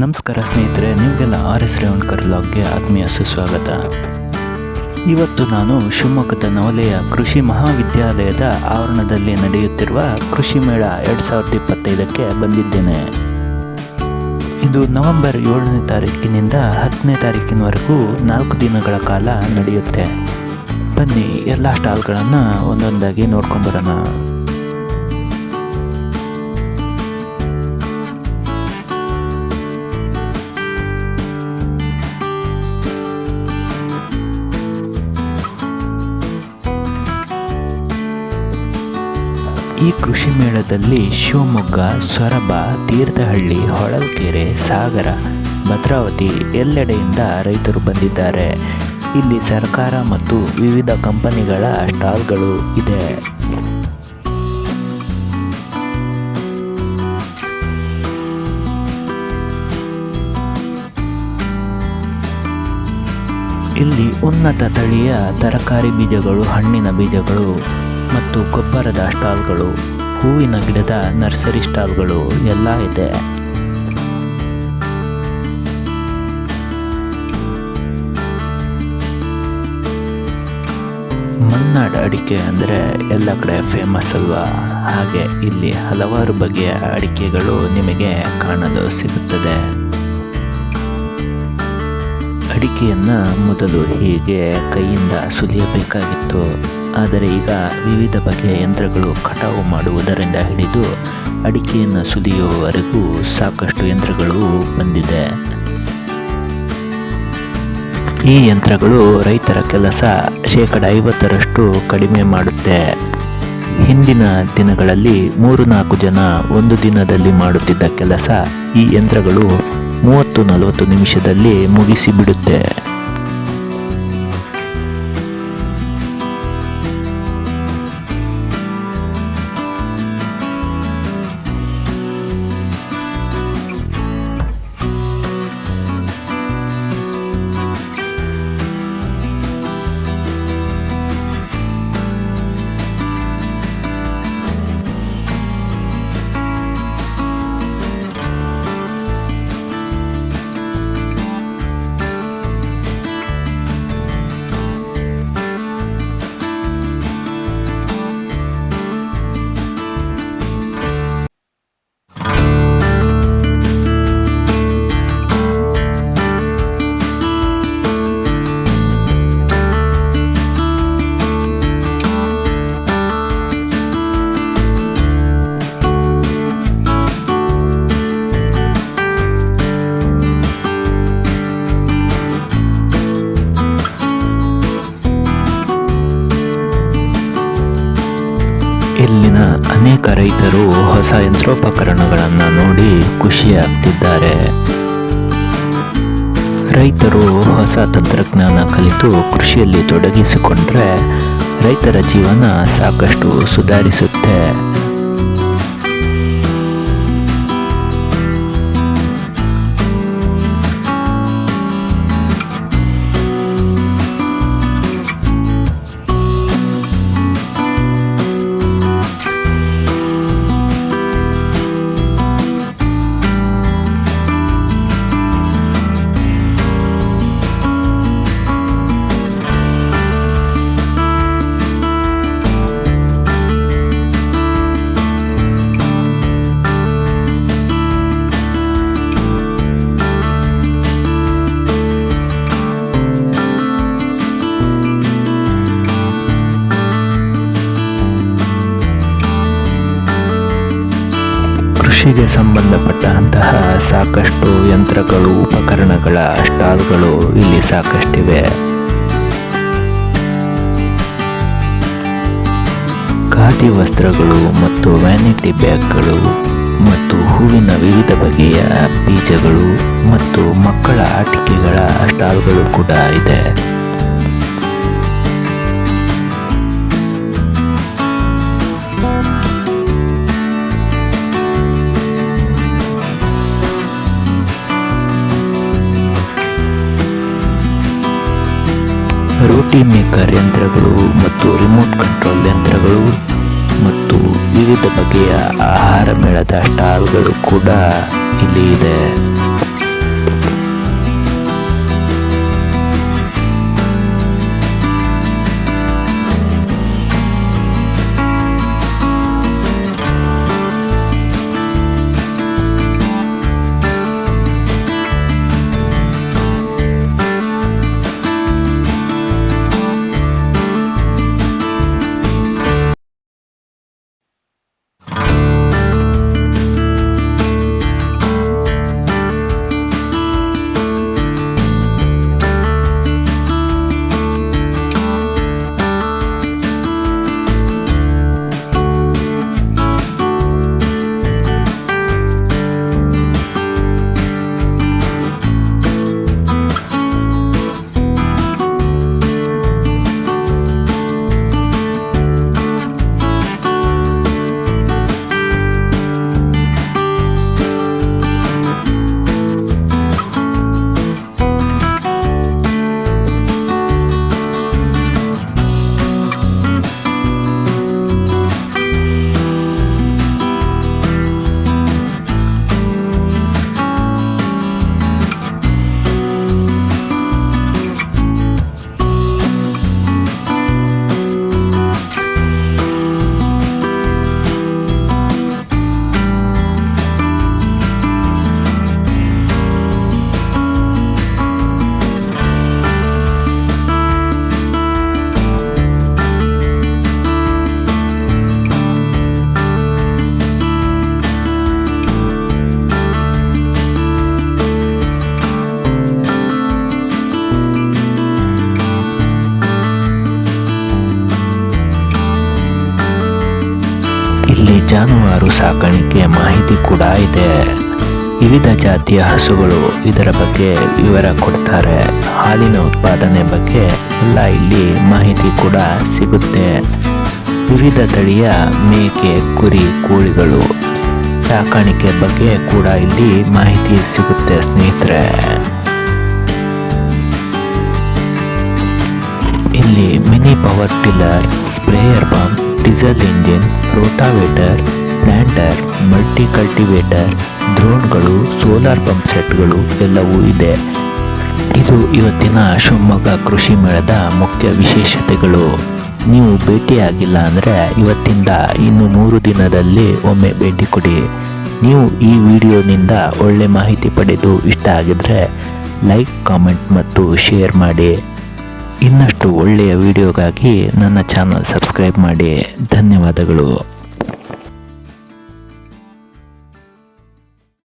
ನಮಸ್ಕಾರ ಸ್ನೇಹಿತರೆ, ನಿಮಗೆಲ್ಲ RS ರೇವಣ್ಕರ್ ವ್ಲಾಗ್ಗೆ ಆತ್ಮೀಯ ಸುಸ್ವಾಗತ. ಇವತ್ತು ನಾನು ಶಿವಮೊಗ್ಗದ ನವಲೆಯ ಕೃಷಿ ಮಹಾವಿದ್ಯಾಲಯದ ಆವರಣದಲ್ಲಿ ನಡೆಯುತ್ತಿರುವ ಕೃಷಿ ಮೇಳ 2025ಕ್ಕೆ ಬಂದಿದ್ದೇನೆ. ಇದು ನವೆಂಬರ್ 7ನೇ ತಾರೀಕಿನಿಂದ 10ನೇ ತಾರೀಕಿನವರೆಗೂ 4 ದಿನಗಳ ಕಾಲ ನಡೆಯುತ್ತೆ. ಬನ್ನಿ, ಎಲ್ಲ ಸ್ಟಾಲ್ಗಳನ್ನು ಒಂದೊಂದಾಗಿ ನೋಡ್ಕೊಂಬರೋಣ. ಈ ಕೃಷಿ ಮೇಳದಲ್ಲಿ ಶಿವಮೊಗ್ಗ, ಸೊರಬ, ತೀರ್ಥಹಳ್ಳಿ, ಹೊಳಲ್ಕೆರೆ, ಸಾಗರ, ಭದ್ರಾವತಿ ಎಲ್ಲೆಡೆಯಿಂದ ರೈತರು ಬಂದಿದ್ದಾರೆ. ಇಲ್ಲಿ ಸರ್ಕಾರ ಮತ್ತು ವಿವಿಧ ಕಂಪನಿಗಳ ಸ್ಟಾಲ್ಗಳು ಇದೆ. ಇಲ್ಲಿ ಉನ್ನತ ತಳಿಯ ತರಕಾರಿ ಬೀಜಗಳು, ಹಣ್ಣಿನ ಬೀಜಗಳು ಮತ್ತು ಗೊಬ್ಬರದ ಸ್ಟಾಲ್ಗಳು, ಹೂವಿನ ಗಿಡದ ನರ್ಸರಿ ಸ್ಟಾಲ್ಗಳು ಎಲ್ಲ ಇದೆ. ಮಲ್ನಾಡ್ ಅಡಿಕೆ ಅಂದರೆ ಎಲ್ಲ ಕಡೆ ಫೇಮಸ್ ಅಲ್ವಾ? ಹಾಗೆ ಇಲ್ಲಿ ಹಲವಾರು ಬಗೆಯ ಅಡಿಕೆಗಳು ನಿಮಗೆ ಕಾಣಲು ಸಿಗುತ್ತದೆ. ಅಡಿಕೆಯನ್ನು ಮೊದಲು ಹೀಗೆ ಕೈಯಿಂದ ಸುಲಿಯಬೇಕಾಗಿತ್ತು. ಆದರೆ ಈಗ ವಿವಿಧ ಬಗೆಯ ಯಂತ್ರಗಳು ಕಟಾವು ಮಾಡುವುದರಿಂದ ಹಿಡಿದು ಅಡಿಕೆಯನ್ನು ಸುಲಿಯುವವರೆಗೂ ಸಾಕಷ್ಟು ಯಂತ್ರಗಳು ಬಂದಿದೆ. ಈ ಯಂತ್ರಗಳು ರೈತರ ಕೆಲಸ 50% ಕಡಿಮೆ ಮಾಡುತ್ತೆ. ಹಿಂದಿನ ದಿನಗಳಲ್ಲಿ 3-4 ಜನ ಒಂದು ದಿನದಲ್ಲಿ ಮಾಡುತ್ತಿದ್ದ ಕೆಲಸ ಈ ಯಂತ್ರಗಳು 30-40 ನಿಮಿಷದಲ್ಲಿ ಮುಗಿಸಿಬಿಡುತ್ತೆ. ಇಲ್ಲಿನ ಅನೇಕ ರೈತರು ಹೊಸ ಯಂತ್ರೋಪಕರಣಗಳನ್ನು ನೋಡಿ ಖುಷಿಯಾಗ್ತಿದ್ದಾರೆ. ರೈತರು ಹೊಸ ತಂತ್ರಜ್ಞಾನ ಕಲಿತು ಕೃಷಿಯಲ್ಲಿ ತೊಡಗಿಸಿಕೊಂಡ್ರೆ ರೈತರ ಜೀವನ ಸಾಕಷ್ಟು ಸುಧಾರಿಸುತ್ತೆ. ಕೃಷಿಗೆ ಸಂಬಂಧಪಟ್ಟಂತಹ ಸಾಕಷ್ಟು ಯಂತ್ರಗಳು, ಉಪಕರಣಗಳ ಸ್ಟಾಲ್ಗಳು ಇಲ್ಲಿ ಸಾಕಷ್ಟಿವೆ. ಖಾದಿ ವಸ್ತ್ರಗಳು ಮತ್ತು ವ್ಯಾನಿಟಿ ಬ್ಯಾಗ್ಗಳು ಮತ್ತು ಹೂವಿನ ವಿವಿಧ ಬಗೆಯ ಬೀಜಗಳು ಮತ್ತು ಮಕ್ಕಳ ಆಟಿಕೆಗಳ ಸ್ಟಾಲ್ಗಳು ಕೂಡ ಇದೆ. ರೋಟಿ ಮೇಕರ್ ಯಂತ್ರಗಳು ಮತ್ತು ರಿಮೋಟ್ ಕಂಟ್ರೋಲ್ ಯಂತ್ರಗಳು ಮತ್ತು ವಿವಿಧ ಬಗೆಯ ಆಹಾರ ಮೇಳದ ಸ್ಟಾಲ್ಗಳು ಕೂಡ ಇಲ್ಲಿ ಇದೆ. ಜಾನುವಾರು ಸಾಕಾಣಿಕೆ ಮಾಹಿತಿ ಕೂಡ ಇದೆ. ವಿವಿಧ ಜಾತಿಯ ಹಸುಗಳು ಇದರ ಬಗ್ಗೆ ವಿವರ ಕೊಡ್ತಾರೆ. ಹಾಲಿನ ಉತ್ಪಾದನೆ ಬಗ್ಗೆ ಎಲ್ಲ ಇಲ್ಲಿ ಮಾಹಿತಿ ಕೂಡ ಸಿಗುತ್ತೆ. ವಿವಿಧ ತಳಿಯ ಮೇಕೆ, ಕುರಿ, ಕೋಳಿಗಳು ಸಾಕಾಣಿಕೆ ಬಗ್ಗೆ ಕೂಡ ಇಲ್ಲಿ ಮಾಹಿತಿ ಸಿಗುತ್ತೆ ಸ್ನೇಹಿತರೆ. ಇಲ್ಲಿ mini power tiller, sprayer pump, diesel engine, rotavator, planter, multi cultivator, ಡ್ರೋನ್ಗಳು, ಸೋಲಾರ್ ಪಂಪ್ ಸೆಟ್ಗಳು ಎಲ್ಲವೂ ಇದೆ. ಇದು ಇವತ್ತಿನ ಶಿವಮೊಗ್ಗ ಕೃಷಿ ಮೇಳದ ಮುಖ್ಯ ವಿಶೇಷತೆಗಳು. ನೀವು ಭೇಟಿಯಾಗಿಲ್ಲ ಅಂದರೆ ಇವತ್ತಿಂದ ಇನ್ನು 3 ದಿನದಲ್ಲಿ ಒಮ್ಮೆ ಭೇಟಿ ಕೊಡಿ. ನೀವು ಈ ವಿಡಿಯೋನಿಂದ ಒಳ್ಳೆ ಮಾಹಿತಿ ಪಡೆದು ಇಷ್ಟ ಆಗಿದ್ರೆ ಲೈಕ್, ಕಾಮೆಂಟ್ ಮತ್ತು ಶೇರ್ ಮಾಡಿ. ಇನ್ನಷ್ಟು ಒಳ್ಳೆಯ ವಿಡಿಯೋಗಾಗಿ ನನ್ನ ಚಾನಲ್ ಸಬ್ಸ್ಕ್ರೈಬ್ ಮಾಡಿ. ಧನ್ಯವಾದಗಳು.